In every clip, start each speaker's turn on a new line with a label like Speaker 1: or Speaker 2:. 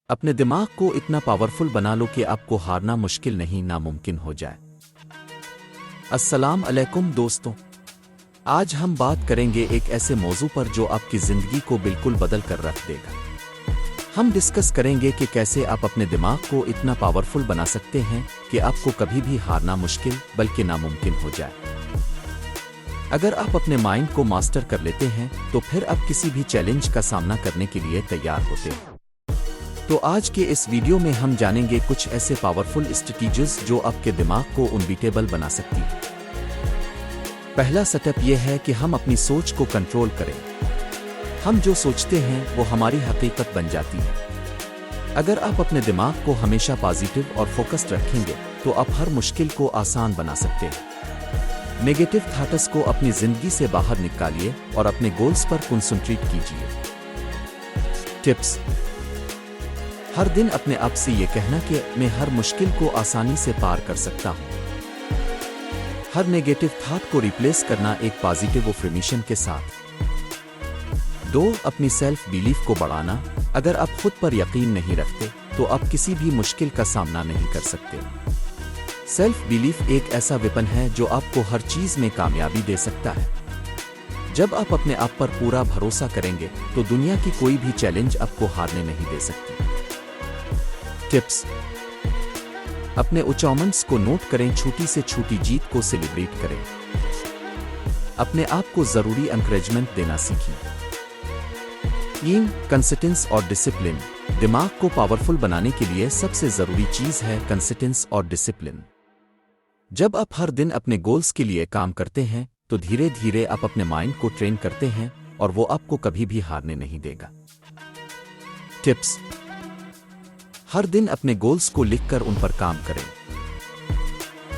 Speaker 1: अपने दिमाग को इतना पावरफुल बना लो कि आपको हारना मुश्किल नहीं नामुमकिन हो जाए। अस्सलाम अलैकुम दोस्तों, आज हम बात करेंगे एक ऐसे मौजू पर जो आपकी ज़िंदगी को बिल्कुल बदल कर रख देगा। हम डिस्कस करेंगे कि कैसे आप अपने दिमाग को इतना पावरफुल बना सकते हैं कि आपको कभी भी हारना मुश्किल बल्कि नामुमकिन हो जाए। अगर आप अपने माइंड को मास्टर कर लेते हैं तो फिर आप किसी भी चैलेंज का सामना करने के लिए तैयार होते हैं। तो आज के इस वीडियो में हम जानेंगे कुछ ऐसे पावरफुल स्ट्रेटजीज जो आपके दिमाग को अनबीटेबल बना सकती है। पहला स्टेप यह है कि हम अपनी सोच को कंट्रोल करें। हम जो सोचते हैं वो हमारी हकीकत बन जाती है। अगर आप अपने दिमाग को हमेशा पॉजिटिव और फोकस्ड रखेंगे तो आप हर मुश्किल को आसान बना सकते हैं। नेगेटिव थॉट्स को अपनी जिंदगी से बाहर निकालिए और अपने गोल्स पर कंसंट्रेट कीजिए। टिप्स: हर दिन अपने आप से ये कहना कि मैं हर मुश्किल को आसानी से पार कर सकता हूँ। हर नेगेटिव थॉट को रिप्लेस करना एक पॉजिटिव अफर्मेशन के साथ। 2. अपनी सेल्फ बिलीफ को बढ़ाना। अगर आप खुद पर यकीन नहीं रखते तो आप किसी भी मुश्किल का सामना नहीं कर सकते। सेल्फ बिलीफ एक ऐसा वेपन है जो आपको हर चीज में कामयाबी दे सकता है। जब आप अपने आप पर पूरा भरोसा करेंगे तो दुनिया की कोई भी चैलेंज आपको हारने नहीं दे सकती। टिप्स: अपने अचीवमेंट्स को नोट करें, छोटी से छोटी जीत को सेलिब्रेट करें। अपने आप को जरूरी एनकरेजमेंट देना सीखें। 3. कंसिस्टेंस और डिसिप्लिन। दिमाग को पावरफुल बनाने के लिए सबसे जरूरी चीज है कंसिस्टेंस और डिसिप्लिन। जब आप हर दिन अपने गोल्स के लिए काम करते हैं तो धीरे धीरे आप अपने माइंड को ट्रेन करते हैं और वो आपको कभी भी हारने नहीं देगा। टिप्स: हर दिन अपने गोल्स को लिखकर उन पर काम करें।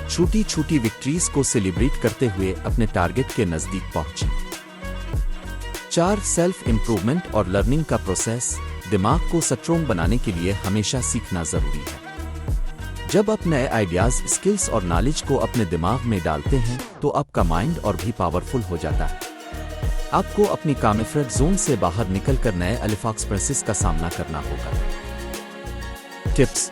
Speaker 1: छोटी छोटी विक्ट्रीज को सेलिब्रेट करते हुए अपने टारगेट के नजदीक पहुंचें। 4. सेल्फ इंप्रूवमेंट और लर्निंग का प्रोसेस। दिमाग को स्ट्रॉन्ग बनाने के लिए हमेशा सीखना जरूरी है। जब आप नए आइडियाज, स्किल्स और नॉलेज को अपने दिमाग में डालते हैं तो आपका माइंड और भी पावरफुल हो जाता है। आपको अपनी कम्फर्ट जोन से बाहर निकलकर नए एक्सपीरियंसेस का सामना करना होगा। टिप्स: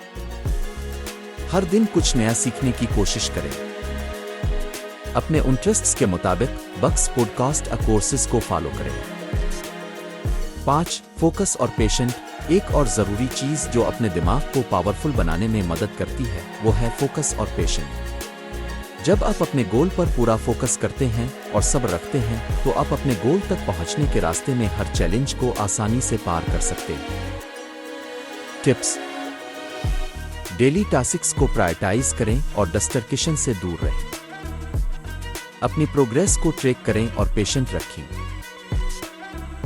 Speaker 1: हर दिन कुछ नया सीखने की कोशिश करें। अपने इंटरेस्ट्स के मुताबिक बुक्स, पॉडकास्ट और कोर्सेज को फॉलो करें। 5. फोकस और पेशेंट। एक और जरूरी चीज जो अपने दिमाग को पावरफुल बनाने में मदद करती है वो है फोकस और पेशेंट। जब आप अपने गोल पर पूरा फोकस करते हैं और सब्र रखते हैं तो आप अपने गोल तक पहुंचने के रास्ते में हर चैलेंज को आसानी से पार कर सकते हैं। टिप्स: डेली टास्क्स को प्रायोरिटाइज करें और डिस्ट्रैक्शन से दूर रहें। अपनी प्रोग्रेस को ट्रैक करें और पेशेंट रखें।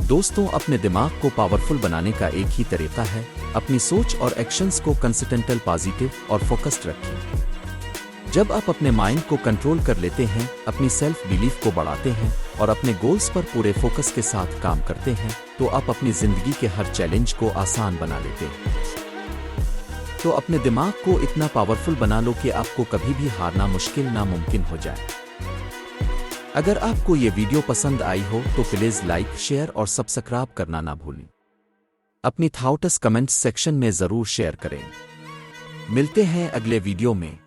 Speaker 1: दोस्तों, अपने दिमाग को पावरफुल बनाने का एक ही तरीका है, अपनी सोच और एक्शंस को कंसिस्टेंट, पॉजिटिव और फोकस्ड रखें। जब आप अपने माइंड को कंट्रोल कर लेते हैं, अपनी सेल्फ बिलीफ को बढ़ाते हैं और अपने गोल्स पर पूरे फोकस के साथ काम करते हैं तो आप अपनी जिंदगी के हर चैलेंज को आसान बना लेते हैं। तो अपने दिमाग को इतना पावरफुल बना लो कि आपको कभी भी हारना मुश्किल नामुमकिन हो जाए। अगर आपको ये वीडियो पसंद आई हो तो प्लीज लाइक, शेयर और सब्सक्राइब करना ना भूलें। अपनी थॉट्स कमेंट्स सेक्शन में जरूर शेयर करें। मिलते हैं अगले वीडियो में।